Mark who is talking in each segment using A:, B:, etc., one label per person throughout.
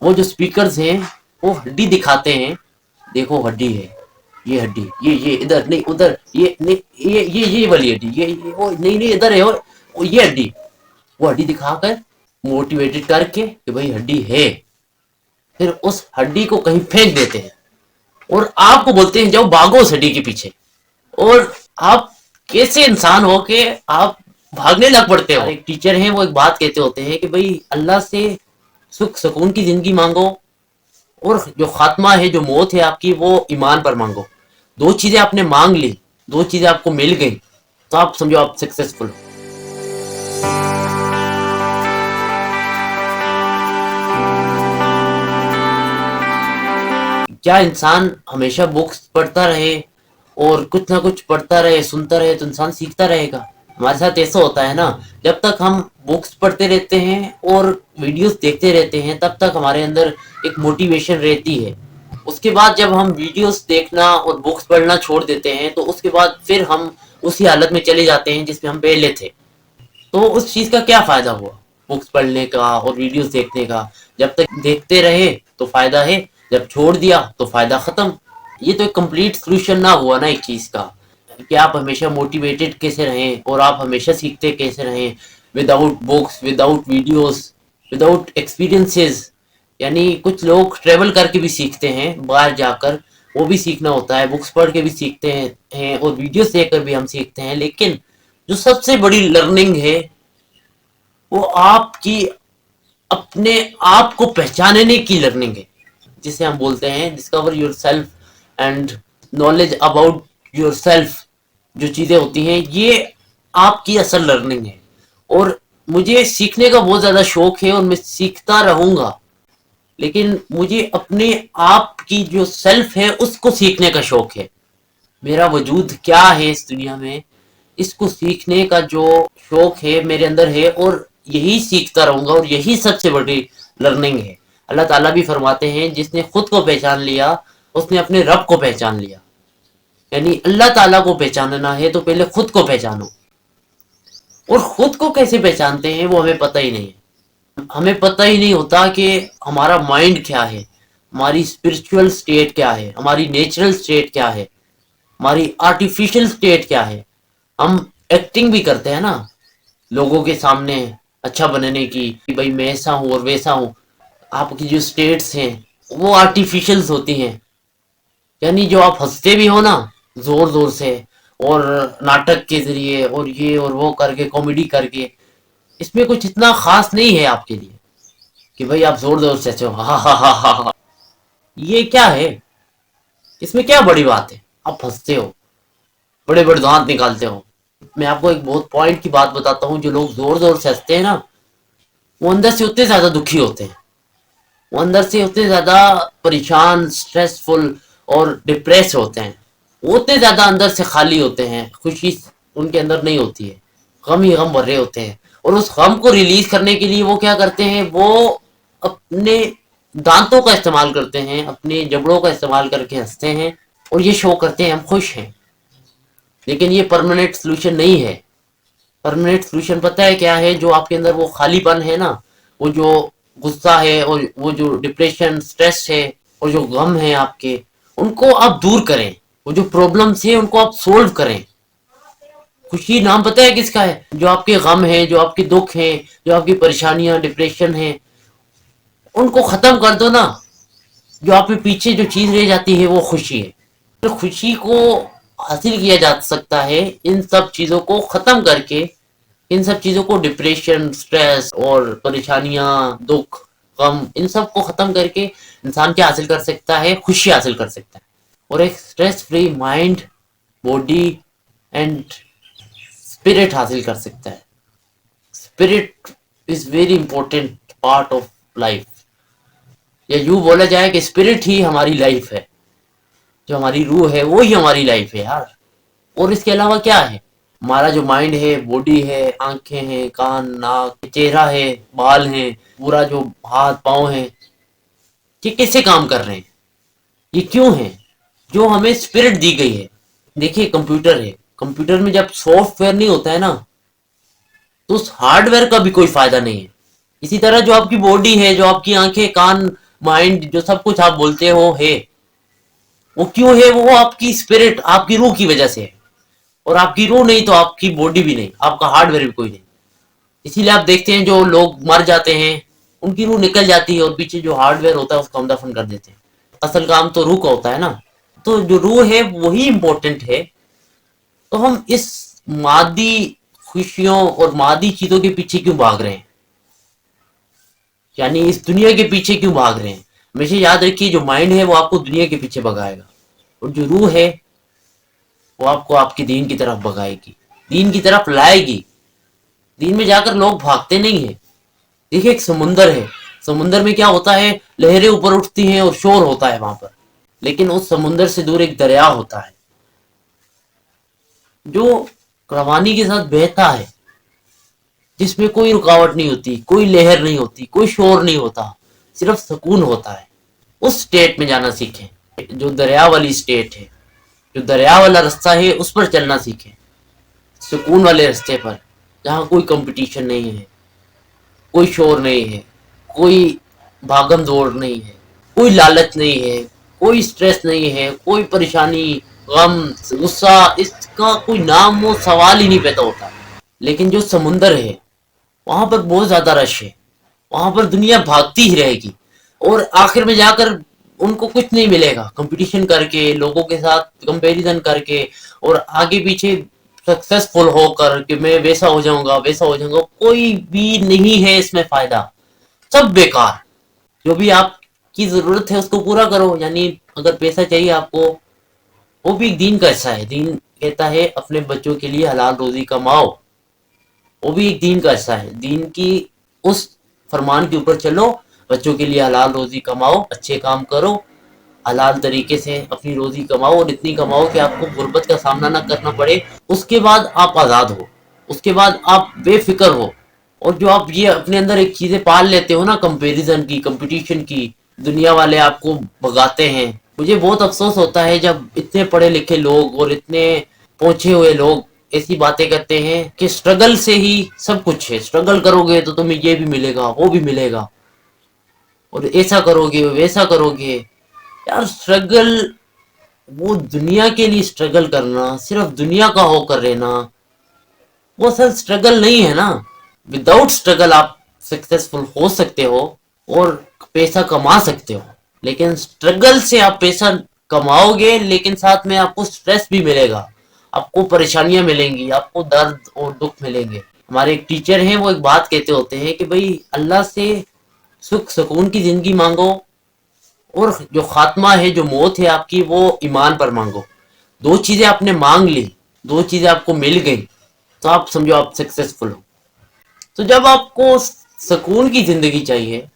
A: وہ جو اسپیکرز ہیں وہ ہڈی دکھاتے ہیں، دیکھو ہڈی ہے، یہ ہڈی، یہ ادھر نہیں ادھر، یہ نہیں یہ والی ہڈی، وہ نہیں ادھر ہے، اور یہ ہڈی، وہ ہڈی دکھا کر موٹیویٹڈ کر کے کہ بھائی ہڈی ہے، پھر اس ہڈی کو کہیں پھینک دیتے ہیں اور آپ کو بولتے ہیں جاؤ بھاگو اس ہڈی کے پیچھے، اور آپ کیسے انسان ہو کہ آپ بھاگنے لگ پڑتے ہو. ایک ٹیچر ہیں وہ ایک بات کہتے ہوتے ہیں کہ بھائی اللہ سے سکھ سکون کی زندگی مانگو، اور جو خاتمہ ہے، جو موت ہے آپ کی، وہ ایمان پر مانگو. دو چیزیں آپ نے مانگ لی، دو چیزیں آپ کو مل گئی، تو آپ سمجھو آپ سکسیسفل ہو. کیا انسان ہمیشہ بکس پڑھتا رہے اور کچھ نہ کچھ پڑھتا رہے، سنتا رہے، تو انسان سیکھتا رہے گا؟ ہمارے ساتھ ایسا ہوتا ہے نا، جب تک ہم بکس پڑھتے رہتے ہیں اور ویڈیوز دیکھتے رہتے ہیں تب تک ہمارے اندر ایک موٹیویشن رہتی ہے. اس کے بعد جب ہم ویڈیوز دیکھنا اور بکس پڑھنا چھوڑ دیتے ہیں تو اس کے بعد پھر ہم اسی حالت میں چلے جاتے ہیں جس میں ہم پہلے تھے. تو اس چیز کا کیا فائدہ ہوا بکس پڑھنے کا اور ویڈیوز دیکھنے کا؟ جب تک دیکھتے رہے تو فائدہ ہے، جب چھوڑ دیا تو فائدہ ختم. یہ تو ایک کمپلیٹ سولوشن نہ ہوا نا ایک چیز کا، کہ آپ ہمیشہ موٹیویٹڈ کیسے رہیں اور آپ ہمیشہ سیکھتے کیسے رہیں، without books, without videos, without experiences. یعنی کچھ لوگ ٹریول کر کے بھی سیکھتے ہیں، باہر جا کر، وہ بھی سیکھنا ہوتا ہے، بکس پڑھ کے بھی سیکھتے ہیں اور ویڈیوز دیکھ کر بھی ہم سیکھتے ہیں. لیکن جو سب سے بڑی لرننگ ہے وہ آپ کی اپنے آپ کو پہچاننے کی لرننگ ہے، جسے ہم بولتے ہیں discover your self and knowledge about your self. جو چیزیں ہوتی ہیں یہ آپ کی اصل لرننگ ہے، اور مجھے سیکھنے کا بہت زیادہ شوق ہے اور میں سیکھتا رہوں گا. لیکن مجھے اپنے آپ کی جو سیلف ہے اس کو سیکھنے کا شوق ہے. میرا وجود کیا ہے اس دنیا میں، اس کو سیکھنے کا جو شوق ہے میرے اندر ہے، اور یہی سیکھتا رہوں گا، اور یہی سب سے بڑی لرننگ ہے. اللہ تعالیٰ بھی فرماتے ہیں جس نے خود کو پہچان لیا اس نے اپنے رب کو پہچان لیا. یعنی اللہ تعالیٰ کو پہچاننا ہے تو پہلے خود کو پہچانو. اور خود کو کیسے پہچانتے ہیں وہ ہمیں پتہ ہی نہیں ہے. ہمیں پتہ ہی نہیں ہوتا کہ ہمارا مائنڈ کیا ہے، ہماری اسپرچول سٹیٹ کیا ہے، ہماری نیچرل سٹیٹ کیا ہے، ہماری آرٹیفیشل سٹیٹ کیا ہے. ہم ایکٹنگ بھی کرتے ہیں نا لوگوں کے سامنے اچھا بننے کی، کہ بھائی میں ایسا ہوں اور ویسا ہوں. آپ کی جو سٹیٹس ہیں وہ آرٹیفیشلز ہوتی ہیں. یعنی جو آپ ہنستے بھی ہو نا زور زور سے، اور ناٹک کے ذریعے اور یہ اور وہ کر کے، کامیڈی کر کے، اس میں کچھ اتنا خاص نہیں ہے آپ کے لیے کہ بھئی آپ زور زور سے ہو ہاں ہاں ہاں ہاں ہاں. یہ کیا ہے؟ اس میں کیا بڑی بات ہے؟ آپ ہنستے ہو، بڑے بڑے دانت نکالتے ہو. میں آپ کو ایک بہت پوائنٹ کی بات بتاتا ہوں، جو لوگ زور زور سے ہنستے ہیں نا وہ اندر سے اتنے زیادہ دکھی ہوتے ہیں، وہ اندر سے اتنے زیادہ پریشان، سٹریسفل اور ڈپریس ہوتے ہیں، وہ اتنے زیادہ اندر سے خالی ہوتے ہیں، خوشی ان کے اندر نہیں ہوتی ہے، غم ہی غم بھر رہے ہوتے ہیں. اور اس غم کو ریلیز کرنے کے لیے وہ کیا کرتے ہیں، وہ اپنے دانتوں کا استعمال کرتے ہیں، اپنے جبڑوں کا استعمال کر کے ہنستے ہیں اور یہ شو کرتے ہیں ہم خوش ہیں. لیکن یہ پرماننٹ سلوشن نہیں ہے. پرماننٹ سلوشن پتہ ہے کیا ہے؟ جو آپ کے اندر وہ خالی پن ہے نا، وہ جو غصہ ہے اور وہ جو ڈپریشن، سٹریس ہے اور جو غم ہے آپ کے، ان کو آپ دور کریں. وہ جو پرابلمس ہیں ان کو آپ سولو کریں. خوشی نام پتہ ہے کس کا ہے؟ جو آپ کے غم ہیں، جو آپ کے دکھ ہیں، جو آپ کی پریشانیاں، ڈپریشن ہیں، ان کو ختم کر دو نا. جو آپ کے پیچھے جو چیز رہ جاتی ہے وہ خوشی ہے. تو خوشی کو حاصل کیا جا سکتا ہے ان سب چیزوں کو ختم کر کے، ان سب چیزوں کو، ڈپریشن، سٹریس اور پریشانیاں، دکھ، غم، ان سب کو ختم کر کے انسان کیا حاصل کر سکتا ہے؟ خوشی حاصل کر سکتا ہے. اور ایک stress free mind, body and spirit حاصل کر سکتا ہے. Spirit is very important part of life. یا یوں بولا جائے کہ اسپرٹ ہی ہماری لائف ہے. جو ہماری روح ہے وہی ہماری لائف ہے یار. اور اس کے علاوہ کیا ہے؟ ہمارا جو مائنڈ ہے، باڈی ہے، آنکھیں ہیں، کان، ناک، چہرہ ہے، بال ہیں، پورا جو ہاتھ پاؤں ہیں، یہ کیسے کام کر رہے ہیں؟ یہ کیوں ہیں؟ جو ہمیں اسپرٹ دی گئی ہے. دیکھیے کمپیوٹر ہے، کمپیوٹر میں جب سافٹ ویئر نہیں ہوتا ہے نا تو اس ہارڈ ویئر کا بھی کوئی فائدہ نہیں ہے. اسی طرح جو آپ کی باڈی ہے، جو آپ کی آنکھیں، کان माइंड, जो सब कुछ आप बोलते हो है, वो क्यों है? वो आपकी स्पिरिट, आपकी रूह की वजह से है। और आपकी रूह नहीं तो आपकी बॉडी भी नहीं, आपका हार्डवेयर भी कोई नहीं। इसीलिए आप देखते हैं जो लोग मर जाते हैं उनकी रूह निकल जाती है और पीछे जो हार्डवेयर होता है उसको हम दफन कर देते हैं। असल काम तो रूह का होता है ना। तो जो रूह है वही इंपॉर्टेंट है। तो हम इस मादी खुशियों और मादी चीजों के पीछे क्यों भाग रहे हैं, यानी इस दुनिया के पीछे क्यों भाग रहे हैं? हमेशा याद रखिए, जो माइंड है वो आपको दुनिया के पीछे भगाएगा, और जो रूह है वो आपको आपके दीन की तरफ भगाएगी, दीन की तरफ लाएगी। दीन में जाकर लोग भागते नहीं है। देखिए, एक समुंदर है, समुंदर में क्या होता है, लहरें ऊपर उठती हैं और शोर होता है वहां पर। लेकिन उस समुंदर से दूर एक दरिया होता है जो रवानी के साथ बहता है, जिसमें कोई रुकावट नहीं होती, कोई लहर नहीं होती, कोई शोर नहीं होता, सिर्फ सुकून होता है। उस स्टेट में जाना सीखें, जो दरिया वाली स्टेट है, जो दरिया वाला रास्ता है उस पर चलना सीखें, सुकून वाले रास्ते पर, जहाँ कोई कंपटीशन नहीं है, कोई शोर नहीं है, कोई भागम दौड़ नहीं है, कोई लालच नहीं है, कोई स्ट्रेस नहीं है, कोई परेशानी, गम, गुस्सा, इसका कोई नाम वो सवाल ही नहीं पैदा होता। लेकिन जो समुंदर है वहां पर बहुत ज्यादा रश है, वहां पर दुनिया भागती ही रहेगी, और आखिर में जाकर उनको कुछ नहीं मिलेगा, कंपटीशन करके, लोगों के साथ कंपैरिजन करके, और आगे पीछे सक्सेसफुल होकर कि मैं वैसा हो जाऊंगा वैसा हो जाऊंगा, कोई भी नहीं है इसमें फायदा, सब बेकार। जो भी आपकी जरूरत है उसको पूरा करो, यानी अगर पैसा चाहिए आपको, वो भी एक दीन का हिस्सा है। दीन कहता है अपने बच्चों के लिए हलाल रोजी कमाओ, वो भी एक दीन का हिस्सा है। दीन की उस फरमान के ऊपर चलो, बच्चों के लिए हलाल रोजी कमाओ, अच्छे काम करो, हलाल तरीके से अपनी रोजी कमाओ, और इतनी कमाओ कि आपको गुर्बत का सामना ना करना पड़े। उसके बाद आप आज़ाद हो, उसके बाद आप बेफिक्र हो। और जो आप ये अपने अंदर एक चीज़ें पाल लेते हो ना, कंपैरिजन की, कंपटीशन की, दुनिया वाले आपको भगाते हैं। मुझे बहुत अफसोस होता है जब इतने पढ़े लिखे लोग और इतने पहुंचे हुए लोग ऐसी बातें करते हैं कि स्ट्रगल से ही सब कुछ है, स्ट्रगल करोगे तो तुम्हें ये भी मिलेगा वो भी मिलेगा, और ऐसा करोगे वैसा करोगे। यार स्ट्रगल, वो दुनिया के लिए स्ट्रगल करना, सिर्फ दुनिया का होकर रहना, वो असल स्ट्रगल नहीं है ना। विदाउट स्ट्रगल आप सक्सेसफुल हो सकते हो और पैसा कमा सकते हो, लेकिन स्ट्रगल से आप पैसा कमाओगे, लेकिन साथ में आपको स्ट्रेस भी मिलेगा, आपको परेशानियां मिलेंगी, आपको दर्द और दुख मिलेंगे। हमारे एक टीचर हैं, वो एक बात कहते होते हैं कि भाई अल्लाह से सुख सुकून की जिंदगी मांगो, और जो खात्मा है, जो मौत है आपकी, वो ईमान पर मांगो। दो चीजें आपने मांग ली, दो चीजें आपको मिल गई, तो आप समझो आप सक्सेसफुल हो। तो जब आपको सुकून की जिंदगी चाहिए,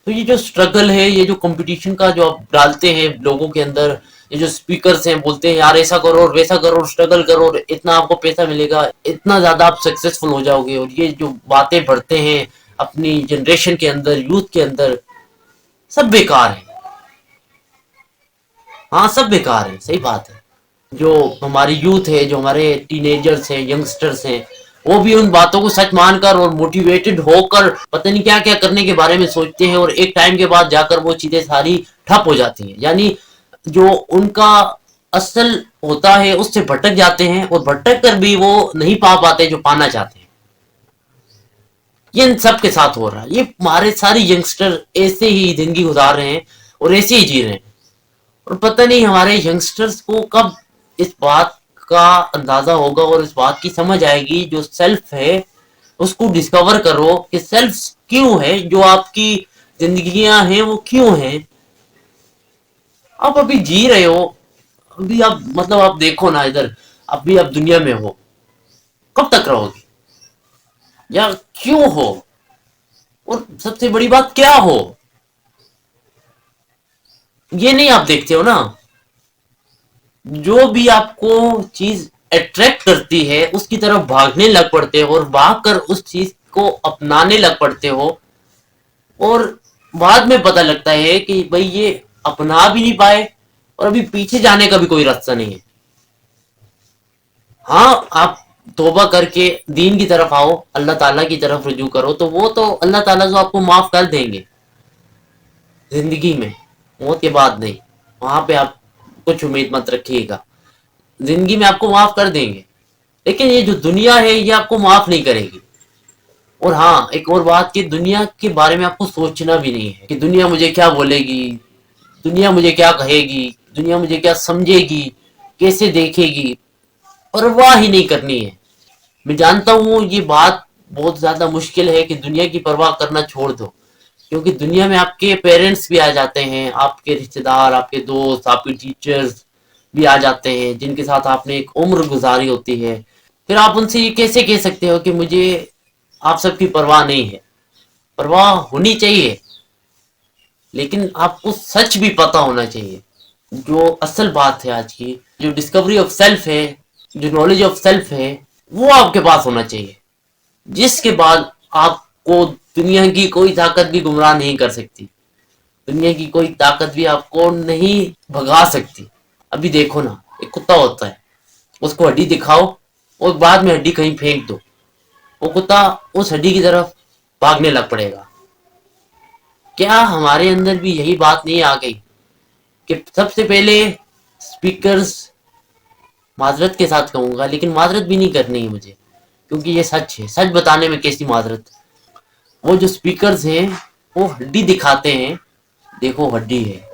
A: तो ये जो स्ट्रगल है, ये जो कंपटीशन का जो आप डालते हैं लोगों के अंदर, ये जो स्पीकर्स हैं बोलते हैं यार ऐसा करो और वैसा करो, स्ट्रगल करो और इतना आपको पैसा मिलेगा, इतना ज्यादा आप सक्सेसफुल हो जाओगे, और ये जो बातें बढ़ते हैं अपनी जनरेशन के अंदर, यूथ के अंदर, सब बेकार है। हाँ, सब बेकार है, सही बात है। जो हमारी यूथ है, जो हमारे टीनेजर्स हैं, यंगस्टर्स हैं, वो भी उन बातों को सच मानकर और मोटिवेटेड होकर पता नहीं क्या क्या करने के बारे में सोचते हैं, और एक टाइम के बाद जाकर वो चीजें सारी ठप हो जाती हैं, यानी जो उनका असल होता है उससे भटक जाते हैं, और भटक कर भी वो नहीं पा पाते जो पाना चाहते हैं। ये इन सब के साथ हो रहा है। ये हमारे सारे यंगस्टर ऐसे ही जिंदगी गुजार रहे हैं और ऐसे ही जी रहे हैं, और पता नहीं हमारे यंगस्टर्स को कब इस बात का अंदाजा होगा और इस बात की समझ आएगी, जो सेल्फ है उसको डिस्कवर करो कि सेल्फ क्यों है, जो आपकी जिंदगियां हैं वो क्यों हैं। आप अभी जी रहे हो, अभी आप मतलब आप देखो ना इधर, अभी आप दुनिया में हो, कब तक रहोगे, या क्यों हो, और सबसे बड़ी बात क्या हो, ये नहीं आप देखते हो ना। जो भी आपको चीज अट्रैक्ट करती है उसकी तरफ भागने लग पड़ते हो, और भागकर उस चीज को अपनाने लग पड़ते हो, और बाद में पता लगता है कि भाई ये अपना भी नहीं पाए, और अभी पीछे जाने का भी कोई रास्ता नहीं है। हाँ, आप तौबा करके दीन की तरफ आओ, अल्लाह ताला की तरफ रुजू करो, तो वो तो अल्लाह ताला जो आपको माफ कर देंगे। जिंदगी में, मौत के बाद नहीं। वहां पे आप कुछ उम्मीद मत रखिएगा। जिंदगी में आपको माफ कर देंगे, लेकिन ये जो दुनिया है ये आपको माफ नहीं करेगी। और हाँ, एक और बात कि दुनिया के बारे में आपको सोचना भी नहीं है कि दुनिया मुझे क्या बोलेगी, दुनिया मुझे क्या कहेगी, दुनिया मुझे क्या समझेगी, कैसे देखेगी, परवाह ही नहीं करनी है। मैं जानता हूँ ये बात बहुत ज्यादा मुश्किल है कि दुनिया की परवाह करना छोड़ दो, क्योंकि दुनिया में आपके पेरेंट्स भी आ जाते हैं, आपके रिश्तेदार, आपके दोस्त, आपके टीचर्स भी आ जाते हैं जिनके साथ आपने एक उम्र गुजारी होती है। फिर आप उनसे ये कैसे कह सकते हो कि मुझे आप सबकी परवाह नहीं है? परवाह होनी चाहिए, लेकिन आपको सच भी पता होना चाहिए। जो असल बात है आज की, जो डिस्कवरी ऑफ सेल्फ है, जो नॉलेज ऑफ सेल्फ है, वो आपके पास होना चाहिए, जिसके बाद आपको दुनिया की कोई ताकत भी गुमराह नहीं कर सकती, दुनिया की कोई ताकत भी आपको नहीं भगा सकती। अभी देखो ना, एक कुत्ता होता है, उसको हड्डी दिखाओ और बाद में हड्डी कहीं फेंक दो, वो कुत्ता उस हड्डी की तरफ भागने लग पड़ेगा। क्या हमारे अंदर भी यही बात नहीं आ गई कि सबसे पहले स्पीकर्स, माजरत के साथ कहूंगा लेकिन माजरत भी नहीं करनी है मुझे, क्योंकि ये सच है, सच बताने में कैसी माजरत। वो जो स्पीकर्स हैं वो हड्डी दिखाते हैं, देखो हड्डी है,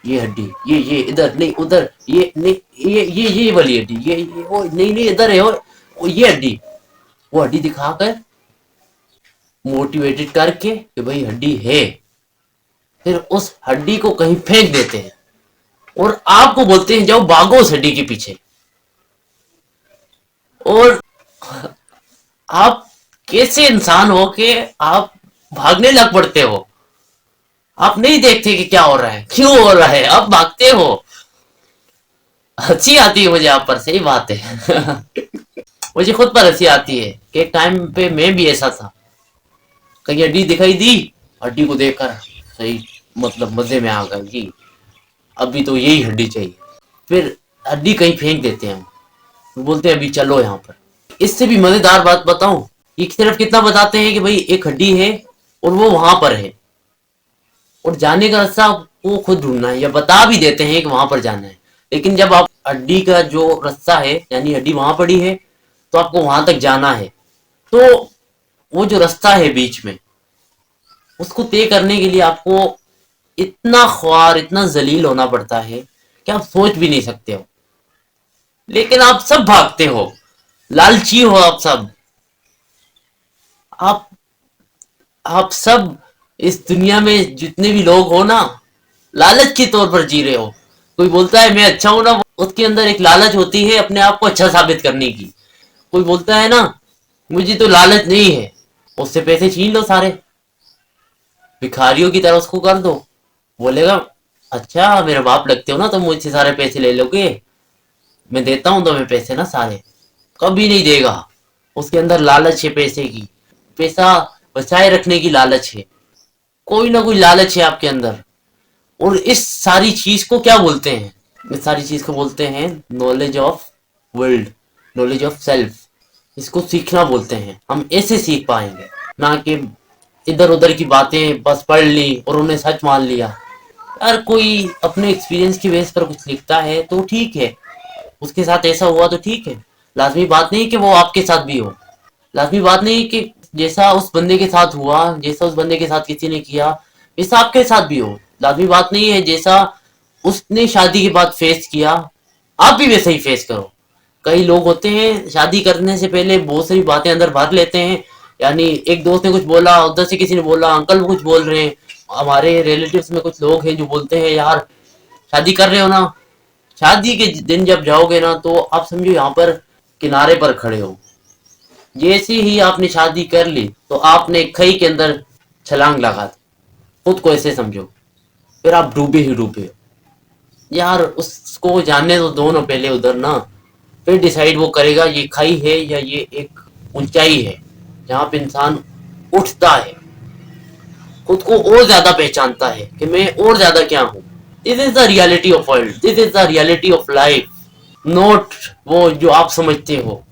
A: ये हड्डी, ये इधर नहीं उधर, ये नहीं, ये वाली हड्डी, ये वो नहीं नहीं इधर है, वो ये हड्डी, वो हड्डी दिखाकर मोटिवेटेड करके कि भाई हड्डी है, फिर उस हड्डी को कहीं फेंक देते हैं और आपको बोलते हैं जाओ भागो उस हड्डी के पीछे। और आप कैसे इंसान हो कि आप भागने लग पड़ते हो? आप नहीं देखते कि क्या हो रहा है, क्यों हो रहा है, आप भागते हो। हंसी आती है मुझे आप पर, सही बात है। मुझे खुद पर हंसी आती है कि एक टाइम पे मैं भी ऐसा था, कहीं हड्डी दिखाई दी, हड्डी को देखकर सही मतलब मजे में आ गया कि अभी तो यही हड्डी चाहिए, फिर हड्डी कहीं फेंक देते हैं हम, बोलते हैं अभी चलो यहाँ पर। इससे भी मजेदार बात बताऊं, एक तरफ कितना बताते हैं कि भाई एक हड्डी है और वो वहां पर है, और जाने का रास्ता आपको खुद ढूंढना है, या बता भी देते हैं कि वहां पर जाना है, लेकिन जब आप हड्डी का जो रास्ता है, यानी हड्डी वहां पड़ी है तो आपको वहां तक जाना है, तो वो जो रास्ता है बीच में, उसको तय करने के लिए आपको इतना ख्वार, इतना जलील होना पड़ता है कि आप सोच भी नहीं सकते हो। लेकिन आप सब भागते हो, लालची हो आप सब, आप आप सब इस दुनिया में जितने भी लोग हो ना, लालच के तौर पर जी रहे हो। कोई बोलता है मैं अच्छा हूं ना, उसके अंदर एक लालच होती है अपने आप को अच्छा साबित करने की। कोई बोलता है ना मुझे तो लालच नहीं है, उससे पैसे छीन लो सारे, भिखारियों की तरह उसको कर दो, बोलेगा अच्छा मेरे बाप लगते हो ना, तो मुझसे सारे पैसे ले लोगे, मैं देता हूं तुम्हें पैसे ना सारे। कभी नहीं देगा, उसके अंदर लालच है पैसे की, पैसा बचाए रखने की लालच है, कोई ना कोई लालच है आपके अंदर। और इस सारी चीज को क्या बोलते हैं? इस सारी चीज को बोलते हैं knowledge of world, knowledge of self. इसको सीखना बोलते हैं। हम ऐसे सीख पाएंगे, ना कि इधर उधर की बातें बस पढ़ ली और उन्हें सच मान लिया। यार कोई अपने एक्सपीरियंस की बेस पर कुछ लिखता है तो ठीक है, उसके साथ ऐसा हुआ तो ठीक है, लाजमी बात नहीं कि वो आपके साथ भी हो, लाजमी बात नहीं कि जैसा उस बंदे के साथ हुआ, जैसा उस बंदे के साथ किसी ने किया वैसा आपके साथ भी हो, लाजमी बात नहीं है जैसा उसने शादी के बाद फेस किया आप भी वैसे ही फेस करो। कई लोग होते हैं शादी करने से पहले बहुत सारी बातें अंदर भर लेते हैं, यानी एक दोस्त ने कुछ बोला, उधर से किसी ने बोला, अंकल कुछ बोल रहे हैं, हमारे रिलेटिव्स में कुछ लोग हैं जो बोलते हैं यार शादी कर रहे हो ना, शादी के दिन जब जाओगे ना तो आप समझो यहाँ पर किनारे पर खड़े हो, जैसे ही आपने शादी कर ली तो आपने खई के अंदर छलांग लगा दी, खुद को ऐसे समझो, फिर आप डूबे ही डूबे हो। यार उसको जानने तो दो ना पहले उधर ना, फिर डिसाइड वो करेगा ये खाई है या ये एक ऊंचाई है जहाँ पे इंसान उठता है, खुद को और ज्यादा पहचानता है कि मैं और ज्यादा क्या हूँ। This is the reality of world, this is the reality of life, not वो जो आप समझते हो।